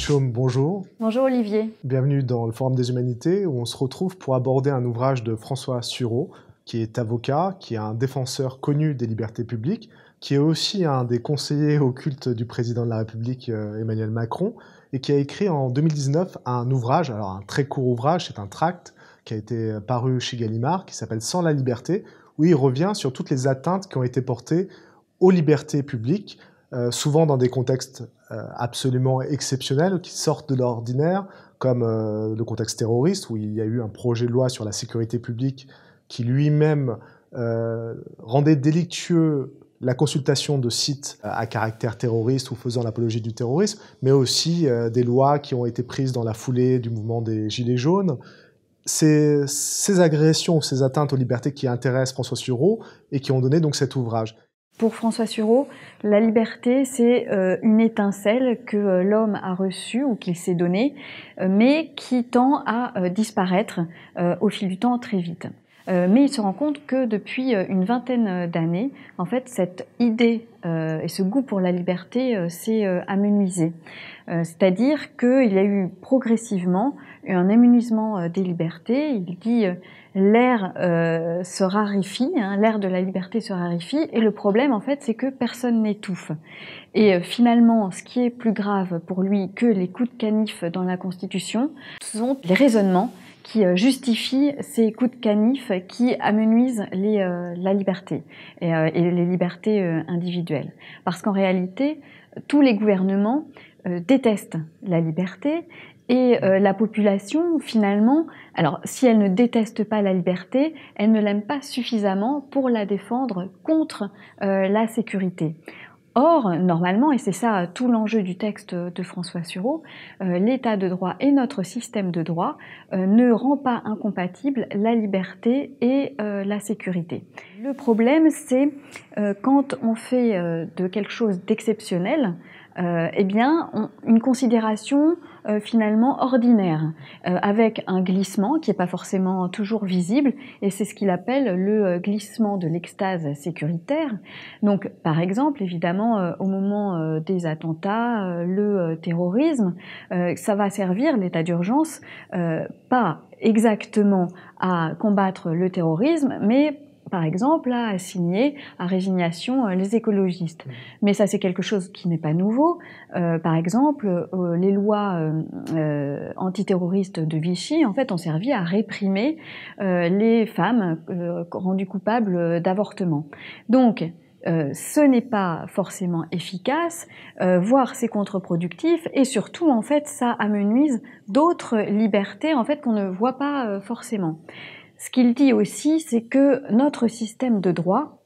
Chaume, bonjour. Bonjour Olivier. Bienvenue dans le Forum des Humanités où on se retrouve pour aborder un ouvrage de François Sureau, qui est avocat, qui est un défenseur connu des libertés publiques, qui est aussi un des conseillers occultes du président de la République Emmanuel Macron, et qui a écrit en 2019 un ouvrage, alors un très court ouvrage, c'est un tract qui a été paru chez Gallimard, qui s'appelle Sans la liberté, où il revient sur toutes les atteintes qui ont été portées aux libertés publiques, souvent dans des contextes absolument exceptionnels, qui sortent de l'ordinaire, comme le contexte terroriste, où il y a eu un projet de loi sur la sécurité publique qui lui-même rendait délictueux la consultation de sites à caractère terroriste ou faisant l'apologie du terrorisme, mais aussi des lois qui ont été prises dans la foulée du mouvement des Gilets jaunes. C'est ces agressions, ces atteintes aux libertés qui intéressent François Sureau et qui ont donné donc cet ouvrage. Pour François Sureau, la liberté, c'est une étincelle que l'homme a reçue ou qu'il s'est donnée, mais qui tend à disparaître au fil du temps très vite. Mais il se rend compte que depuis une vingtaine d'années, en fait, cette idée et ce goût pour la liberté s'est amenuisé. C'est-à-dire qu'il y a eu progressivement un amenuisement des libertés. Il dit l'air se raréfie, hein, l'air de la liberté se raréfie, et le problème, en fait, c'est que personne n'étouffe. Et finalement, ce qui est plus grave pour lui que les coups de canif dans la Constitution, ce sont les raisonnements qui justifient ces coups de canif qui amenuisent la liberté et les libertés individuelles. Parce qu'en réalité, tous les gouvernements détestent la liberté et la population, finalement, alors si elle ne déteste pas la liberté, elle ne l'aime pas suffisamment pour la défendre contre la sécurité. Or, normalement, et c'est ça tout l'enjeu du texte de François Sureau, l'état de droit et notre système de droit ne rend pas incompatible la liberté et la sécurité. Le problème, c'est quand on fait de quelque chose d'exceptionnel, eh bien, une considération finalement ordinaire, avec un glissement qui n'est pas forcément toujours visible, et c'est ce qu'il appelle le glissement de l'extase sécuritaire. Donc, par exemple, évidemment, au moment des attentats, le terrorisme, ça va servir, l'état d'urgence, pas exactement à combattre le terrorisme, mais par exemple, à assigner à résignation les écologistes. Mais ça, c'est quelque chose qui n'est pas nouveau. Par exemple, les lois antiterroristes de Vichy, en fait, ont servi à réprimer les femmes rendues coupables d'avortement. Donc, ce n'est pas forcément efficace, voire c'est contre-productif, et surtout, en fait, ça amenuise d'autres libertés, en fait, qu'on ne voit pas forcément. Ce qu'il dit aussi, c'est que notre système de droit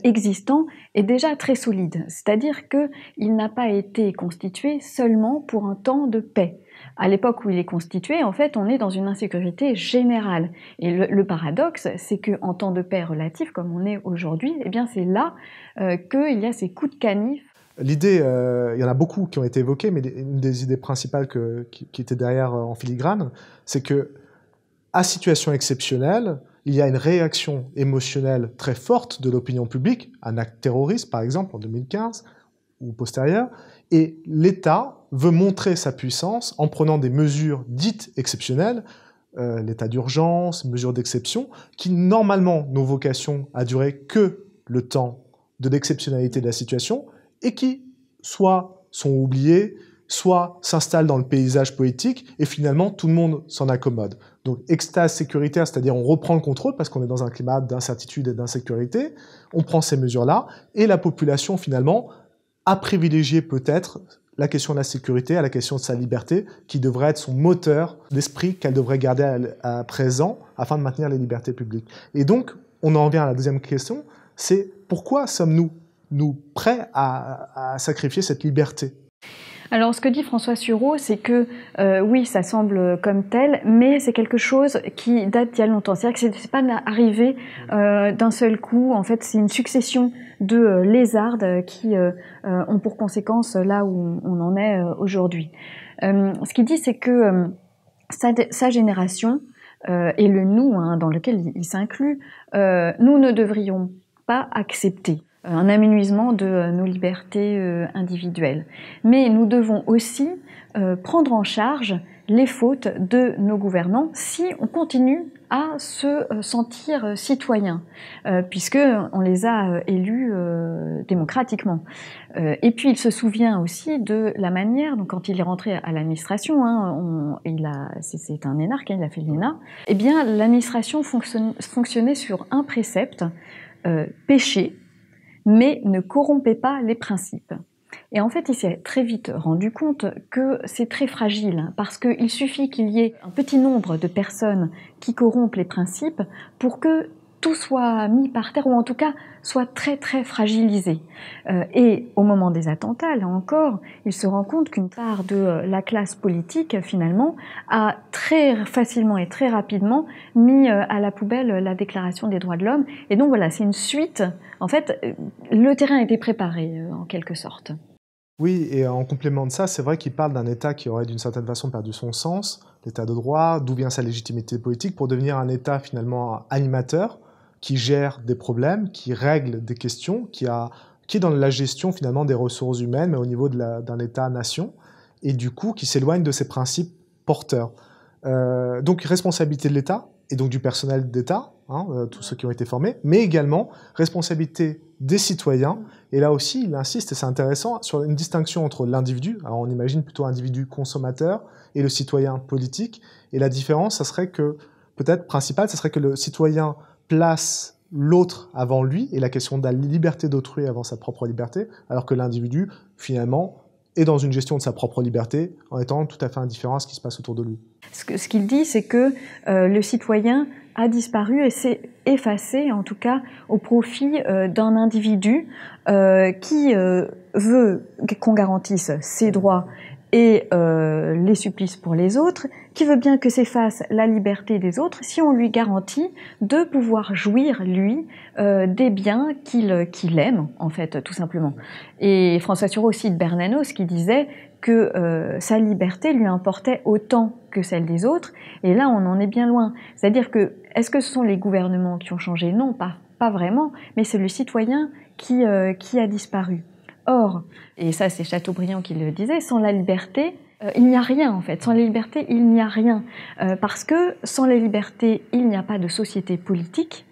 existant est déjà très solide, c'est-à-dire qu'il n'a pas été constitué seulement pour un temps de paix. À l'époque où il est constitué, en fait, on est dans une insécurité générale. Et le paradoxe, c'est qu'en temps de paix relatif, comme on est aujourd'hui, eh bien, c'est là qu'il y a ces coups de canif. L'idée, il y en a beaucoup qui ont été évoquées, mais une des idées principales qui était derrière en filigrane, c'est que à situation exceptionnelle, il y a une réaction émotionnelle très forte de l'opinion publique, un acte terroriste par exemple en 2015 ou postérieur, et l'État veut montrer sa puissance en prenant des mesures dites exceptionnelles, l'état d'urgence, mesures d'exception, qui normalement n'ont vocation à durer que le temps de l'exceptionnalité de la situation, et qui soit sont oubliées, soit s'installent dans le paysage politique, et finalement tout le monde s'en accommode. Donc extase sécuritaire, c'est-à-dire on reprend le contrôle parce qu'on est dans un climat d'incertitude et d'insécurité, on prend ces mesures-là, et la population finalement a privilégié peut-être la question de la sécurité à la question de sa liberté, qui devrait être son moteur d'esprit qu'elle devrait garder à présent afin de maintenir les libertés publiques. Et donc, on en vient à la deuxième question, c'est pourquoi sommes-nous prêts à sacrifier cette liberté ? Alors, ce que dit François Sureau, c'est que oui, ça semble comme tel, mais c'est quelque chose qui date d'il y a longtemps. C'est-à-dire que c'est pas arrivé d'un seul coup. En fait, c'est une succession de lézardes qui ont pour conséquence là où on en est aujourd'hui. Ce qu'il dit, c'est que sa génération et le nous, hein, dans lequel il s'inclut, nous ne devrions pas accepter un amenuisement de nos libertés individuelles. Mais nous devons aussi prendre en charge les fautes de nos gouvernants si on continue à se sentir citoyen, puisque on les a élus démocratiquement. Et puis il se souvient aussi de la manière, donc quand il est rentré à l'administration, c'est un énarque, il a fait l'ENA, eh bien l'administration fonctionnait sur un précepte, pécher, mais ne corrompez pas les principes. Et en fait, il s'est très vite rendu compte que c'est très fragile, parce qu'il suffit qu'il y ait un petit nombre de personnes qui corrompent les principes pour que tout soit mis par terre, ou en tout cas soit très très fragilisé. Et au moment des attentats, là encore, il se rend compte qu'une part de la classe politique, finalement, a très facilement et très rapidement mis à la poubelle la Déclaration des droits de l'homme. Et donc voilà, c'est une suite. En fait, le terrain était préparé, en quelque sorte. Oui, et en complément de ça, c'est vrai qu'il parle d'un État qui aurait d'une certaine façon perdu son sens, l'État de droit, d'où vient sa légitimité politique, pour devenir un État finalement animateur, qui gère des problèmes, qui règle des questions, qui est dans la gestion finalement des ressources humaines, mais au niveau d'un État-nation, et du coup qui s'éloigne de ses principes porteurs. Donc responsabilité de l'État, et donc du personnel d'État, tous ceux qui ont été formés, mais également responsabilité des citoyens. Et là aussi, il insiste, et c'est intéressant, sur une distinction entre l'individu, alors on imagine plutôt individu consommateur, et le citoyen politique. Et la différence, ça serait que, peut-être principale, ça serait que le citoyen place l'autre avant lui, et la question de la liberté d'autrui avant sa propre liberté, alors que l'individu, finalement, est dans une gestion de sa propre liberté, en étant tout à fait indifférent à ce qui se passe autour de lui. Ce qu'il dit, c'est que le citoyen a disparu et s'est effacé, en tout cas, au profit d'un individu qui veut qu'on garantisse ses droits et les supplices pour les autres, qui veut bien que s'efface la liberté des autres si on lui garantit de pouvoir jouir, lui, des biens qu'il aime, en fait, tout simplement. Et François Sureau cite Bernanos qui disait que sa liberté lui importait autant que celle des autres, et là on en est bien loin. C'est-à-dire que, est-ce que ce sont les gouvernements qui ont changé? Non, pas vraiment, mais c'est le citoyen qui a disparu. Or, et ça c'est Chateaubriand qui le disait, sans la liberté, il n'y a rien en fait. Sans la liberté, il n'y a rien. Parce que sans la liberté, il n'y a pas de société politique,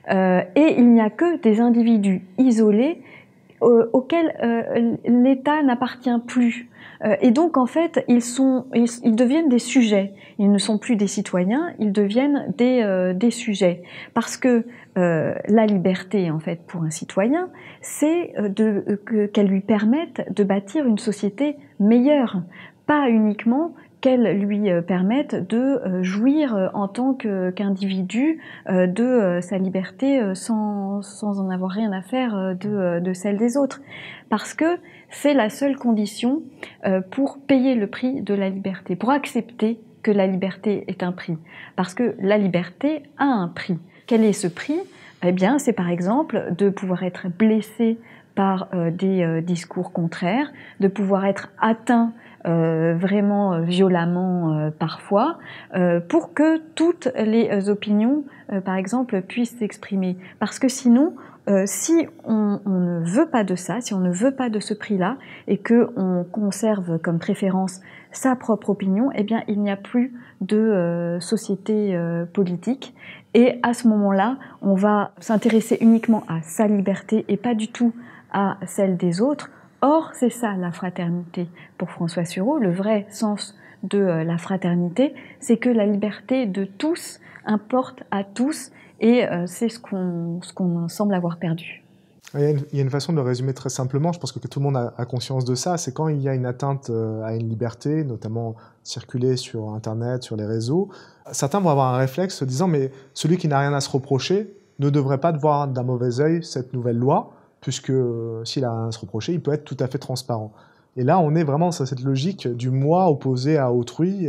et il n'y a que des individus isolés auxquels l'État n'appartient plus. Et donc, en fait, ils deviennent des sujets. Ils ne sont plus des citoyens, ils deviennent des sujets. Parce que la liberté, en fait, pour un citoyen, c'est qu'elle lui permette de bâtir une société meilleure. Pas uniquement qu'elle lui permette de jouir en tant qu'individu de sa liberté sans en avoir rien à faire de celle des autres. Parce que c'est la seule condition pour payer le prix de la liberté, pour accepter que la liberté est un prix. Parce que la liberté a un prix. Quel est ce prix? Eh bien, c'est par exemple de pouvoir être blessé par des discours contraires, de pouvoir être atteint vraiment violemment parfois, pour que toutes les opinions, par exemple, puissent s'exprimer. Parce que sinon, si on ne veut pas de ça, si on ne veut pas de ce prix-là, et qu'on conserve comme préférence sa propre opinion, eh bien, il n'y a plus de société politique. Et à ce moment-là, on va s'intéresser uniquement à sa liberté et pas du tout à celle des autres. Or, c'est ça la fraternité. Pour François Sureau, le vrai sens de la fraternité, c'est que la liberté de tous importe à tous, et c'est ce qu'on semble avoir perdu. Il y a une façon de le résumer très simplement, je pense que tout le monde a conscience de ça, c'est quand il y a une atteinte à une liberté, notamment circuler sur Internet, sur les réseaux, certains vont avoir un réflexe se disant « mais celui qui n'a rien à se reprocher ne devrait pas voir d'un mauvais œil cette nouvelle loi, puisque s'il a rien à se reprocher, il peut être tout à fait transparent ». Et là, on est vraiment sur cette logique du moi opposé à autrui,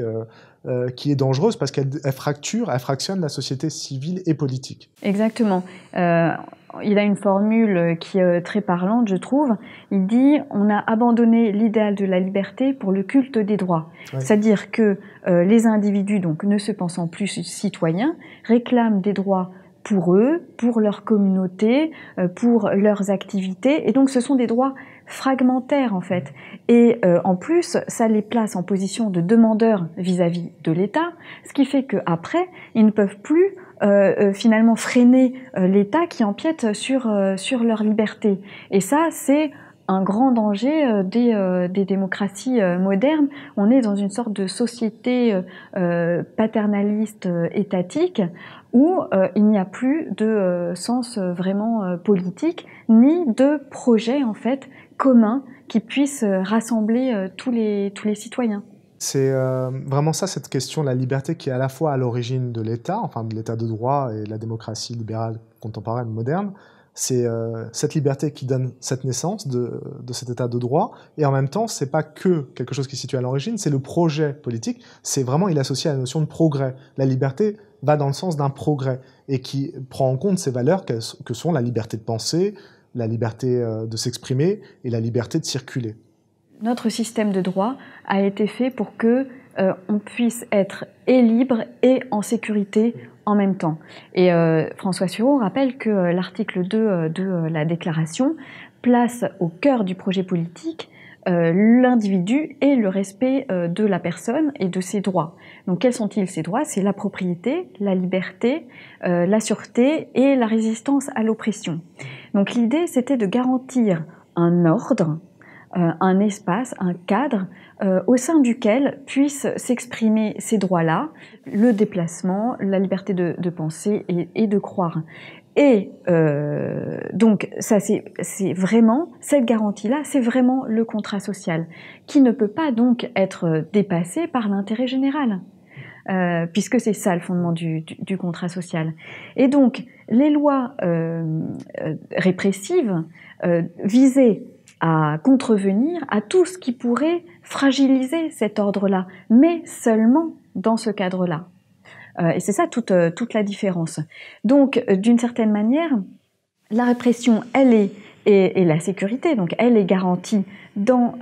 qui est dangereuse parce qu'elle fractionne la société civile et politique. Exactement. Il a une formule qui est très parlante, je trouve. Il dit « on a abandonné l'idéal de la liberté pour le culte des droits ». Ouais. C'est-à-dire que les individus, donc, ne se pensant plus citoyens, réclament des droits pour eux, pour leur communauté, pour leurs activités. Et donc ce sont des droits fragmentaires en fait. Et en plus, ça les place en position de demandeurs vis-à-vis de l'État, ce qui fait qu'après, ils ne peuvent plus finalement freiner l'État qui empiète sur leur liberté. Et ça, c'est un grand danger des démocraties modernes. On est dans une sorte de société paternaliste étatique où il n'y a plus de sens vraiment politique, ni de projet en fait commun qui puisse rassembler tous les citoyens. C'est vraiment ça, cette question de la liberté qui est à la fois à l'origine de l'État, enfin de l'État de droit et de la démocratie libérale contemporaine moderne. C'est cette liberté qui donne cette naissance de cet état de droit, et en même temps, c'est pas que quelque chose qui est situé à l'origine, c'est le projet politique, c'est vraiment, il est associé à la notion de progrès. La liberté va dans le sens d'un progrès, et qui prend en compte ces valeurs que sont la liberté de penser, la liberté de s'exprimer, et la liberté de circuler. Notre système de droit a été fait pour que on puisse être et libre et en sécurité en même temps. Et François Sureau rappelle que l'article 2 de la Déclaration place au cœur du projet politique l'individu et le respect de la personne et de ses droits. Donc quels sont-ils ces droits? C'est la propriété, la liberté, la sûreté et la résistance à l'oppression. Donc l'idée, c'était de garantir un ordre, un espace, un cadre au sein duquel puissent s'exprimer ces droits-là, le déplacement, la liberté de penser et de croire. Et donc ça c'est vraiment, cette garantie-là, c'est vraiment le contrat social, qui ne peut pas donc être dépassé par l'intérêt général. Puisque c'est ça le fondement du contrat social. Et donc, les lois répressives visaient à contrevenir à tout ce qui pourrait fragiliser cet ordre-là, mais seulement dans ce cadre-là. Et c'est ça toute la différence. Donc, d'une certaine manière, la répression, elle est, et la sécurité, donc elle est garantie dans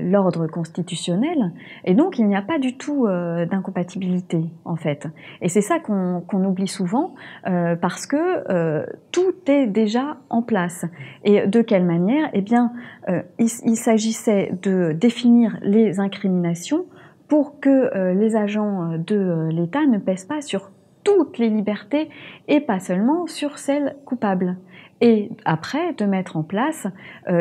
l'ordre constitutionnel, et donc il n'y a pas du tout d'incompatibilité en fait. Et c'est ça qu'on oublie souvent, parce que tout est déjà en place. Et de quelle manière? Eh bien, il s'agissait de définir les incriminations pour que les agents de l'État ne pèsent pas sur toutes les libertés et pas seulement sur celles coupables. Et après, de mettre en place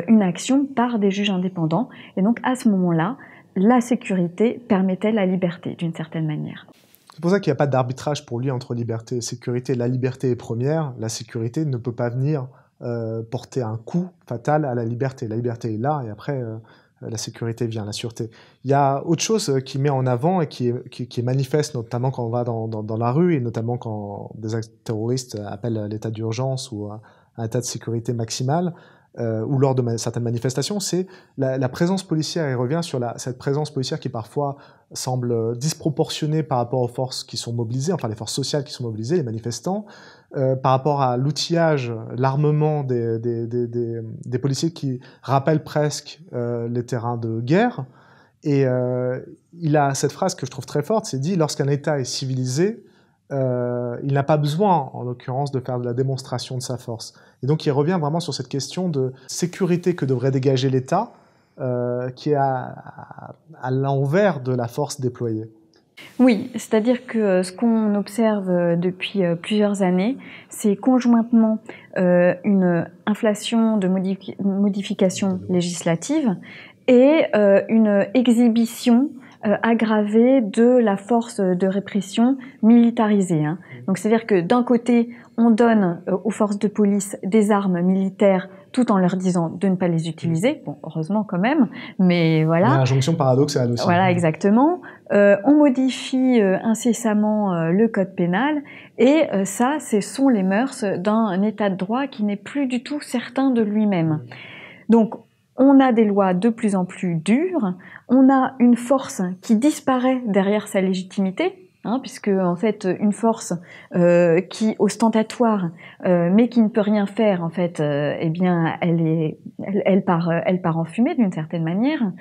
une action par des juges indépendants. Et donc, à ce moment-là, la sécurité permettait la liberté, d'une certaine manière. C'est pour ça qu'il n'y a pas d'arbitrage pour lui entre liberté et sécurité. La liberté est première, la sécurité ne peut pas venir porter un coup fatal à la liberté. La liberté est là, et après, la sécurité vient, la sûreté. Il y a autre chose qui met en avant et qui est manifeste, notamment quand on va dans la rue, et notamment quand des actes terroristes appellent l'état d'urgence ou un état de sécurité maximale, ou lors de certaines manifestations, c'est la présence policière. Il revient sur cette présence policière qui parfois semble disproportionnée par rapport aux forces qui sont mobilisées, enfin les forces sociales qui sont mobilisées, les manifestants, par rapport à l'outillage, l'armement des policiers qui rappellent presque les terrains de guerre. Et il a cette phrase que je trouve très forte, c'est dit: lorsqu'un État est civilisé, il n'a pas besoin, en l'occurrence, de faire de la démonstration de sa force. Et donc il revient vraiment sur cette question de sécurité que devrait dégager l'État, qui est à l'envers de la force déployée. Oui, c'est-à-dire que ce qu'on observe depuis plusieurs années, c'est conjointement une inflation de modifications législatives et une exhibition aggravée de la force de répression militarisée. Donc c'est-à-dire que d'un côté, on donne aux forces de police des armes militaires tout en leur disant de ne pas les utiliser. Bon, heureusement quand même, mais voilà. Il y a injonction paradoxale aussi. Voilà, exactement. On modifie incessamment le code pénal, et ça, ce sont les mœurs d'un état de droit qui n'est plus du tout certain de lui-même. Donc, on a des lois de plus en plus dures, on a une force qui disparaît derrière sa légitimité, puisque en fait une force qui ostentatoire mais qui ne peut rien faire, en fait, eh bien elle part en fumée d'une certaine manière.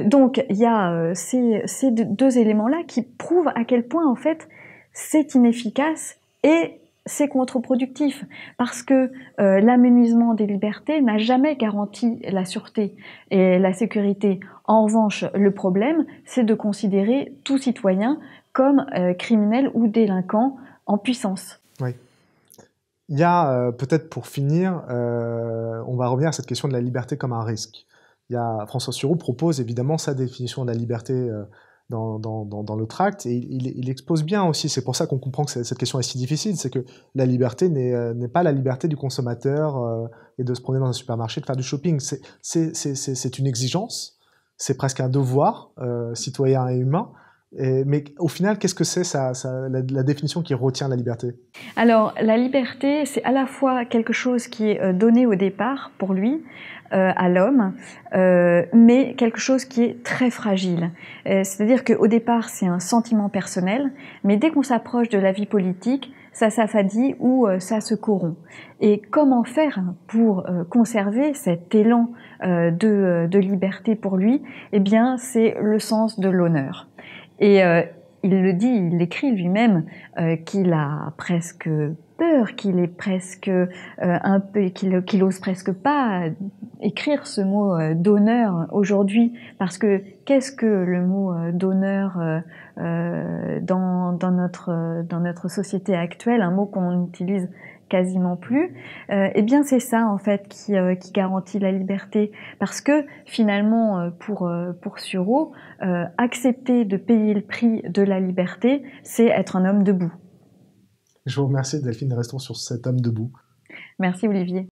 Donc il y a ces deux éléments-là qui prouvent à quel point en fait c'est inefficace et c'est contre-productif parce que l'amenuisement des libertés n'a jamais garanti la sûreté et la sécurité. En revanche, le problème, c'est de considérer tout citoyen comme criminel ou délinquant en puissance. Oui. Il y a, peut-être pour finir, on va revenir à cette question de la liberté comme un risque. François Sureau propose évidemment sa définition de la liberté dans le tract, et il expose bien aussi, c'est pour ça qu'on comprend que cette question est si difficile, c'est que la liberté n'est pas la liberté du consommateur et de se promener dans un supermarché, de faire du shopping. C'est une exigence, c'est presque un devoir citoyen et humain. Mais au final, qu'est-ce que c'est la définition qui retient la liberté? Alors, la liberté, c'est à la fois quelque chose qui est donné au départ pour lui, à l'homme, mais quelque chose qui est très fragile. C'est-à-dire qu'au départ, c'est un sentiment personnel, mais dès qu'on s'approche de la vie politique, ça s'affadit ou ça se corrompt. Et comment faire pour conserver cet élan de liberté pour lui? Eh bien, c'est le sens de l'honneur. Et il le dit, il l'écrit lui-même, qu'il a presque peur, qu'il est presque un peu, qu'il ose presque pas écrire ce mot d'honneur aujourd'hui, parce que qu'est-ce que le mot d'honneur dans notre société actuelle, un mot qu'on utilise quasiment plus, eh bien c'est ça en fait qui garantit la liberté, parce que finalement pour Sureau, accepter de payer le prix de la liberté, c'est être un homme debout. Je vous remercie Delphine, restons sur cet homme debout. Merci Olivier.